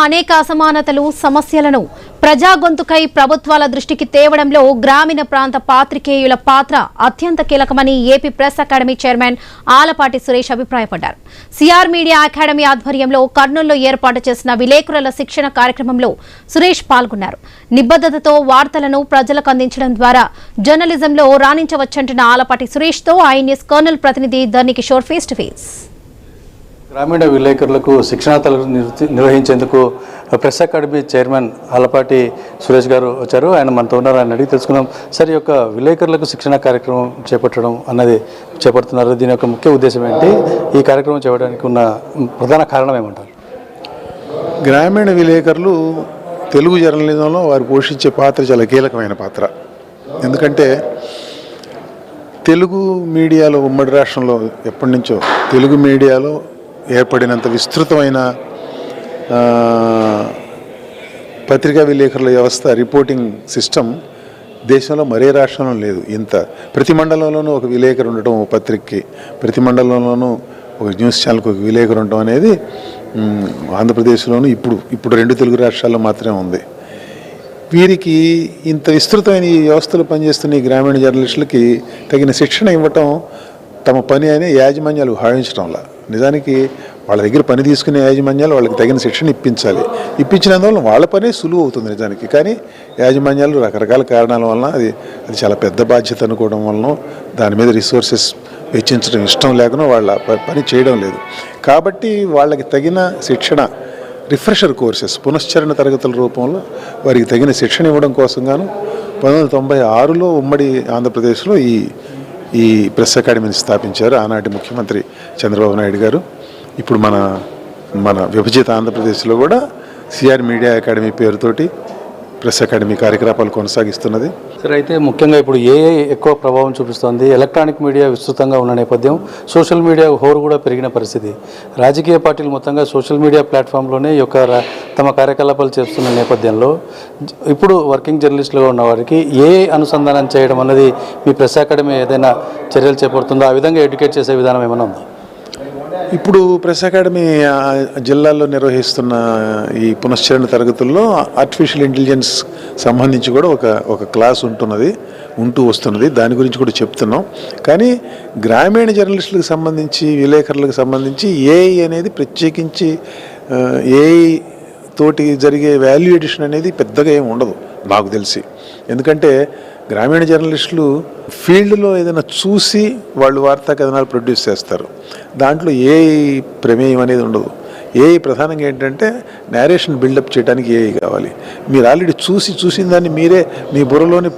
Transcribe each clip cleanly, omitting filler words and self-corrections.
అనేక అసమానతలు సమస్యలను ప్రజా గొంతుకై ప్రభుత్వాల దృష్టికి తేవడంలో గ్రామీణ ప్రాంత పాత్రికేయుల పాత్ర అత్యంత కీలకమని AP press academy chairman Alapati Suresh అభిప్రాయపడ్డారు. సిఆర్ మీడియా అకాడమీ ఆధ్వర్యంలో కర్నూలులో ఏర్పాటు చేసిన విలేకరుల శిక్షణ కార్యక్రమంలో సురేష్ పాల్గొన్నారు. నిబద్ధతతో వార్తలను ప్రజలకు అందించడం ద్వారా జర్నలిజంలో రాణించవచ్చంటున్న ఆలపాటి సురేష్తో ఐన్యూస్ కర్నూలు ప్రతినిధి ధర్ని కిషోర్ ఫేస్ టు ఫేస్. గ్రామీణ విలేకరులకు శిక్షణ నిర్వహించేందుకు press academy chairman Alapati Suresh గారు వచ్చారు. ఆయన మనతో ఉన్నారు. ఆయన అడిగి తెలుసుకుందాం. సార్, ఈ యొక్క విలేకరులకు శిక్షణ కార్యక్రమం చేపట్టడం అన్నది చేపడుతున్నారు. దీని యొక్క ముఖ్య ఉద్దేశం ఏంటి? ఈ కార్యక్రమం చేయడానికి ఉన్న ప్రధాన కారణం ఏమంటారు? గ్రామీణ విలేకరులు తెలుగు జర్నలిజంలో వారు పోషించే పాత్ర చాలా కీలకమైన పాత్ర. ఎందుకంటే తెలుగు మీడియాలో ఉమ్మడి రాష్ట్రంలో ఎప్పటి నుంచో తెలుగు మీడియాలో ఏర్పడినంత విస్తృతమైన పత్రికా విలేకరుల వ్యవస్థ, రిపోర్టింగ్ సిస్టమ్ దేశంలో మరే రాష్ట్రంలో లేదు. ప్రతి మండలంలోనూ ఒక విలేకరు ఉండటం, ఒక పత్రికకి ప్రతి మండలంలోనూ ఒక న్యూస్ ఛానల్కి ఒక విలేకరు ఉండటం అనేది ఆంధ్రప్రదేశ్లోనూ ఇప్పుడు 2 తెలుగు రాష్ట్రాల్లో మాత్రమే ఉంది. వీరికి ఇంత విస్తృతమైన ఈ వ్యవస్థలు పనిచేస్తున్న ఈ గ్రామీణ జర్నలిస్టులకి తగిన శిక్షణ ఇవ్వటం తమ పని అనే యాజమాన్యాలు భావించడంలా. నిజానికి వాళ్ళ దగ్గర పని తీసుకునే యాజమాన్యాలు వాళ్ళకి తగిన శిక్షణ ఇప్పించాలి. ఇప్పించినందువల్ల వాళ్ళ పనే సులువు అవుతుంది నిజానికి. కానీ యాజమాన్యాలు రకరకాల కారణాల వలన అది చాలా పెద్ద బాధ్యత అనుకోవడం వలన దాని మీద రిసోర్సెస్ వెచ్చించడం ఇష్టం లేకనో వాళ్ళ పని చేయడం లేదు. కాబట్టి వాళ్ళకి తగిన శిక్షణ, రిఫ్రెషర్ కోర్సెస్, పునశ్చరణ తరగతుల రూపంలో వారికి తగిన శిక్షణ ఇవ్వడం కోసం గాను 1996లో ఉమ్మడి ఆంధ్రప్రదేశ్లో ఈ ప్రెస్ అకాడమీని స్థాపించారు ఆనాటి ముఖ్యమంత్రి చంద్రబాబు నాయుడు గారు. ఇప్పుడు మన విభజిత ఆంధ్రప్రదేశ్లో కూడా సిఆర్ మీడియా అకాడమీ పేరుతోటి ప్రెస్ అకాడమీ కార్యకలాపాలు కొనసాగిస్తున్నది. సరే, అయితే ముఖ్యంగా ఇప్పుడు ఏఐ ఎక్కువ ప్రభావం చూపిస్తోంది. ఎలక్ట్రానిక్ మీడియా విస్తృతంగా ఉన్న నేపథ్యం, సోషల్ మీడియా హోరు కూడా పెరిగిన పరిస్థితి. రాజకీయ పార్టీలు మొత్తంగా సోషల్ మీడియా ప్లాట్ఫామ్లోనే తమ కార్యకలాపాలు చేస్తున్న నేపథ్యంలో ఇప్పుడు వర్కింగ్ జర్నలిస్టులుగా ఉన్న వారికి ఏఐ అనుసంధానం చేయడం అన్నది మీ ప్రెస్ అకాడమీ ఏదైనా చర్యలు చేపడుతుందో, ఆ విధంగా ఎడ్యుకేట్ చేసే విధానం ఏమైనా ఉందా? ఇప్పుడు ప్రెస్ అకాడమీ జిల్లాల్లో నిర్వహిస్తున్న ఈ పునశ్చరణ తరగతుల్లో ఆర్టిఫిషియల్ ఇంటెలిజెన్స్ సంబంధించి కూడా ఒక క్లాస్ ఉంటూ వస్తున్నది. దాని గురించి కూడా చెప్తున్నాం. కానీ గ్రామీణ జర్నలిస్టులకు సంబంధించి, విలేకరులకు సంబంధించి ఏఐ అనేది ప్రత్యేకించి ఏఐ తోటి జరిగే వాల్యూ ఎడిషన్ అనేది పెద్దగా ఏమి ఉండదు నాకు తెలిసి. ఎందుకంటే గ్రామీణ జర్నలిస్టులు ఫీల్డ్లో ఏదైనా చూసి వాళ్ళు వార్తా కథనాలు ప్రొడ్యూస్ చేస్తారు. దాంట్లో ఏఐ ప్రమేయం అనేది ఉండదు. ఏఐ ప్రధానంగా ఏంటంటే నేరేషన్ బిల్డప్ చేయడానికి ఏఐ కావాలి. మీరు ఆల్రెడీ చూసిన దాన్ని మీరే మీ బుర్రలోని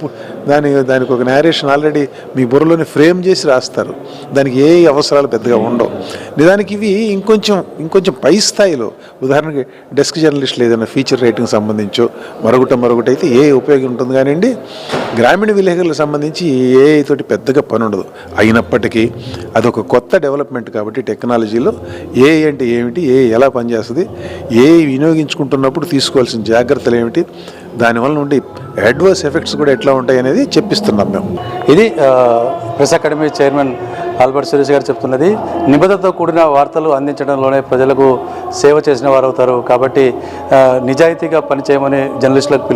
దానికి ఒక నేరేషన్ ఆల్రెడీ మీ బుర్రలోని ఫ్రేమ్ చేసి రాస్తారు. దానికి ఏఐ అవసరాలు పెద్దగా ఉండవు. నిజానికి ఇవి ఇంకొంచెం పై స్థాయిలో, ఉదాహరణకి డెస్క్ జర్నలిస్టులు ఏదైనా ఫీచర్ రైటింగ్ సంబంధించో మరొకటి అయితే ఏఐ ఉపయోగం ఉంటుంది. కానివ్వండి, గ్రామీణ విలేకరులకు సంబంధించి ఏఐ తోటి పెద్దగా పని ఉండదు. అయినప్పటికీ అదొక కొత్త డెవలప్మెంట్ కాబట్టి టెక్నాలజీలో ఏఐ అంటే ఏమిటి, ఏఐ ఎలా పనిచేస్తుంది, ఏఐ వినియోగించుకుంటున్నప్పుడు తీసుకోవాల్సిన జాగ్రత్తలు ఏమిటి, దానివల్ల ఉండే అడ్వర్స్ ఎఫెక్ట్స్ కూడా ఎట్లా ఉంటాయి అనేది చెప్పిస్తున్నాం మేము. ఇది press academy chairman Alapati Suresh గారు చెప్తున్నది. నిబద్ధతతో కూడిన వార్తలు అందించడంలోనే ప్రజలకు సేవ చేసిన వారు అవుతారు. కాబట్టి నిజాయితీగా పనిచేయమని జర్నలిస్టులకు